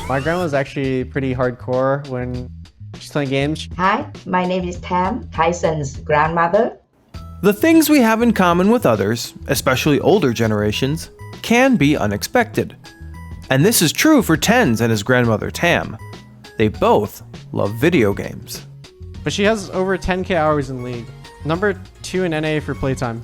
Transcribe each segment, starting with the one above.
My grandma's actually pretty hardcore when she's playing games. Hi, my name is Tam, Tyson's grandmother. The things we have in common with others, especially older generations, can be unexpected. And this is true for Tenz and his grandmother Tam. They both love video games. But she has over 10k hours in League. Number 2 in NA for playtime.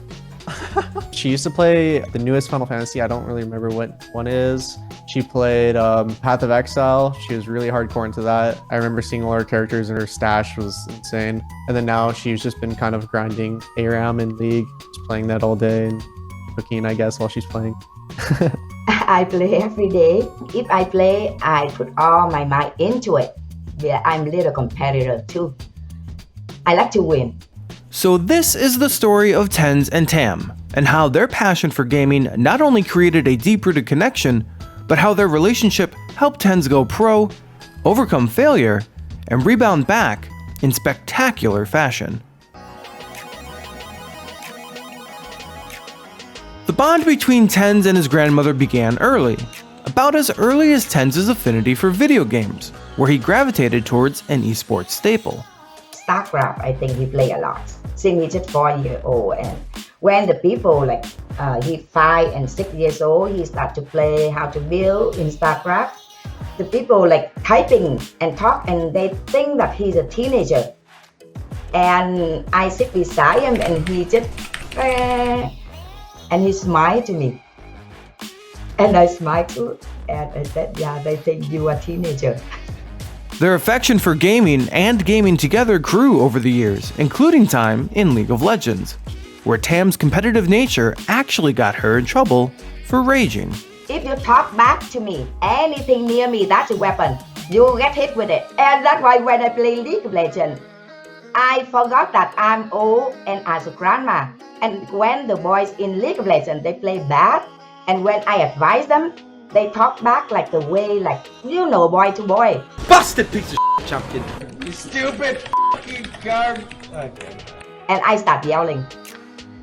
She used to play the newest Final Fantasy. I don't really remember what one is. She played Path of Exile. She was really hardcore into that. I remember seeing all her characters and her stash was insane. And then now she's just been kind of grinding ARAM in League, just playing that all day and cooking, I guess, while she's playing. I play every day. If I play, I put all my mind into it. Yeah, I'm a little competitor too. I like to win. So this is the story of Tenz and Tam, and how their passion for gaming not only created a deep-rooted connection, but how their relationship helped Tenz go pro, overcome failure, and rebound back in spectacular fashion. The bond between Tenz and his grandmother began early, about as early as Tenz's affinity for video games, where he gravitated towards an esports staple. Starcraft, I think he play a lot. Since he's just 4 years old, and when the people he's 5 and 6 years old, he start to play how to build in Starcraft. The people typing and talk, and they think that he's a teenager. And I sit beside him, and he just and he smiled to me, and I smiled too, and I said, "Yeah, they think you are a teenager." Their affection for gaming and gaming together grew over the years, including time in League of Legends, where Tam's competitive nature actually got her in trouble for raging. If you talk back to me, anything near me, that's a weapon. You get hit with it. And that's why when I play League of Legends, I forgot that I'm old and as a grandma. And when the boys in League of Legends, they play bad, and when I advise them, they talk back the way, boy to boy. Busted piece of shit, champion. You stupid fucking garbage. Okay. And I start yelling.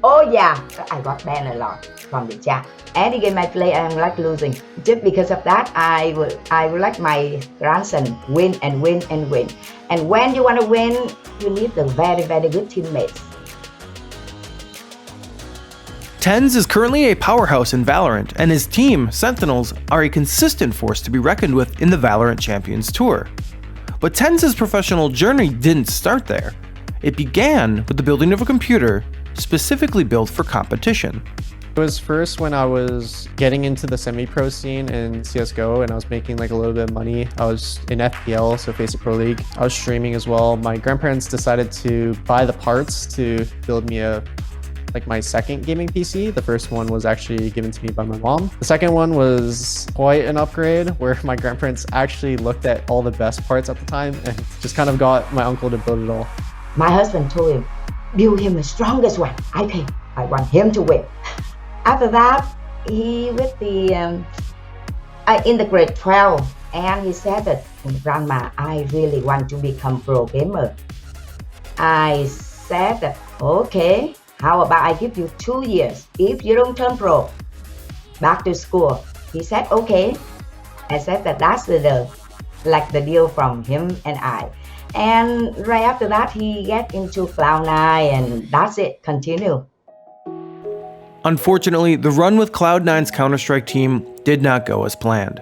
Oh yeah, I got banned a lot from the chat. Any game I play, I'm losing. Just because of that, I would like my grandson win and win and win. And when you want to win, you need the very, very good teammates. Tenz is currently a powerhouse in Valorant, and his team, Sentinels, are a consistent force to be reckoned with in the Valorant Champions Tour. But Tenz's professional journey didn't start there. It began with the building of a computer specifically built for competition. It was first when I was getting into the semi-pro scene in CSGO and I was making a little bit of money. I was in FPL, so Face It Pro League. I was streaming as well. My grandparents decided to buy the parts to build me my second gaming PC. The first one was actually given to me by my mom. The second one was quite an upgrade where my grandparents actually looked at all the best parts at the time and just kind of got my uncle to build it all. My husband told him, build him the strongest one. I pay. I want him to win. After that, he with the in the grade 12, and he said that, Grandma, I really want to become pro gamer. I said that, okay, how about I give you 2 years? If you don't turn pro, back to school. He said, okay. I said that that's the deal from him and I. And right after that, he get into Cloud9, and that's it, continue. Unfortunately, the run with Cloud9's Counter-Strike team did not go as planned.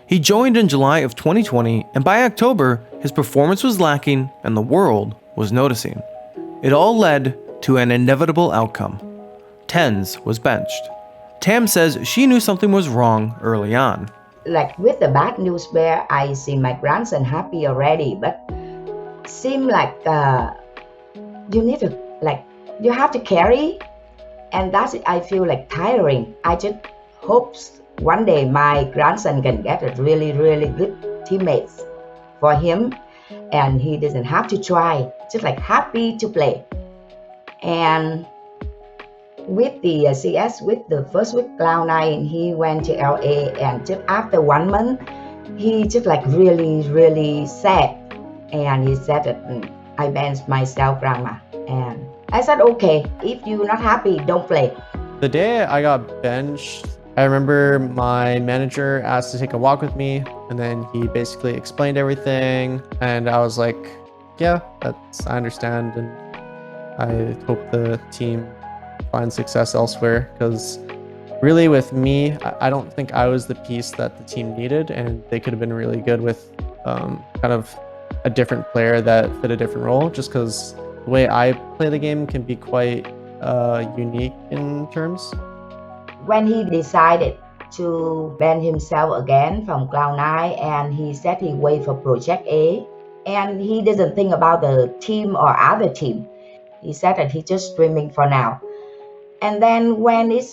He joined in July of 2020, and by October, his performance was lacking and the world was noticing. It all led to an inevitable outcome. Tenz was benched. Tam says she knew something was wrong early on. With the bad news where I see my grandson happy already, but seem you need to you have to carry, and that's it. I feel tiring. I just hope one day my grandson can get a really, really good teammates for him, and he doesn't have to try, just happy to play. And with the CS, with the first week Cloud9, he went to LA, and just after 1 month, he just really, really sad. And he said that I banned myself, Grandma. And I said, okay, if you're not happy, don't play. The day I got benched, I remember my manager asked to take a walk with me, and then he basically explained everything, and I was like, yeah, I understand, and I hope the team finds success elsewhere, because really with me, I don't think I was the piece that the team needed, and they could have been really good with kind of a different player that fit a different role, just because the way I play the game can be quite unique in terms. When he decided to ban himself again from Cloud9 and he said he wait for Project A and he doesn't think about the team or other team. He said that he's just streaming for now. And then when when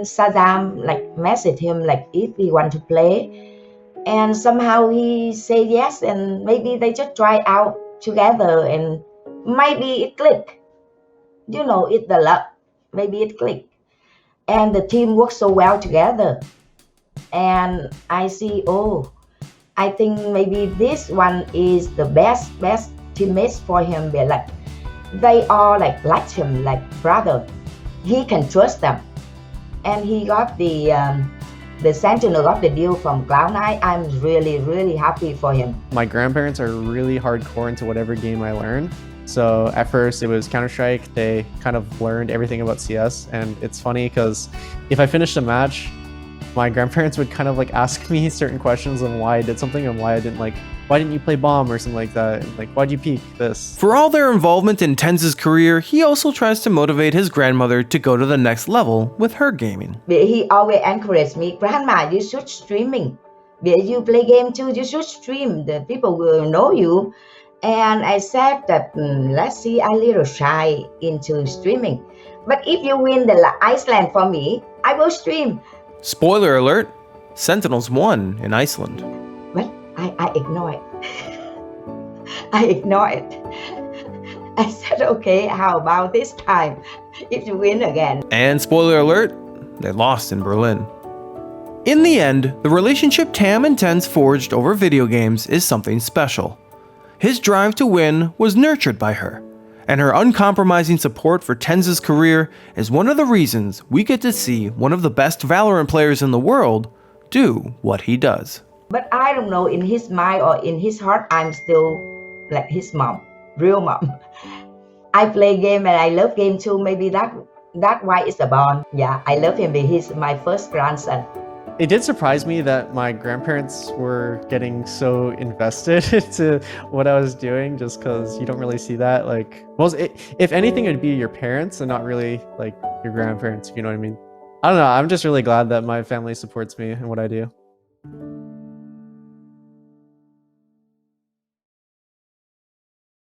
Shazam messaged him if he want to play, and somehow he say yes, and maybe they just try out together and maybe it click. It's the luck. Maybe it clicked. And the team works so well together. And I see, I think maybe this one is the best teammates for him. They are like him, like brother. He can trust them. And he got the Sentinel of the deal from Cloud9. I'm really, really happy for him. My grandparents are really hardcore into whatever game I learn. So at first it was Counter-Strike. They kind of learned everything about CS, and it's funny because if I finished a match, my grandparents would kind of ask me certain questions on why I did something and why didn't you play bomb or something like that, and why'd you peek this. For all their involvement in Tenz's career, he also tries to motivate his grandmother to go to the next level with her gaming. He always encouraged me, Grandma, you should streaming. You play game too, you should stream. The people will know you. And I said that let's see, I little shy into streaming. But if you win the Iceland for me, I will stream. Spoiler alert, Sentinels won in Iceland. But I ignore it. I ignore it. I said, okay, how about this time? If you win again. And spoiler alert, they lost in Berlin. In the end, the relationship Tam and Tenz forged over video games is something special. His drive to win was nurtured by her, and her uncompromising support for Tenz's career is one of the reasons we get to see one of the best Valorant players in the world do what he does. But I don't know, in his mind or in his heart, I'm still like his mom, real mom. I play game and I love game too. Maybe that's why it's a bond. Yeah, I love him. He's my first grandson. It did surprise me that my grandparents were getting so invested into what I was doing, just because you don't really see that. If anything, it'd be your parents and not really your grandparents, if you know what I mean. I don't know. I'm just really glad that my family supports me in what I do.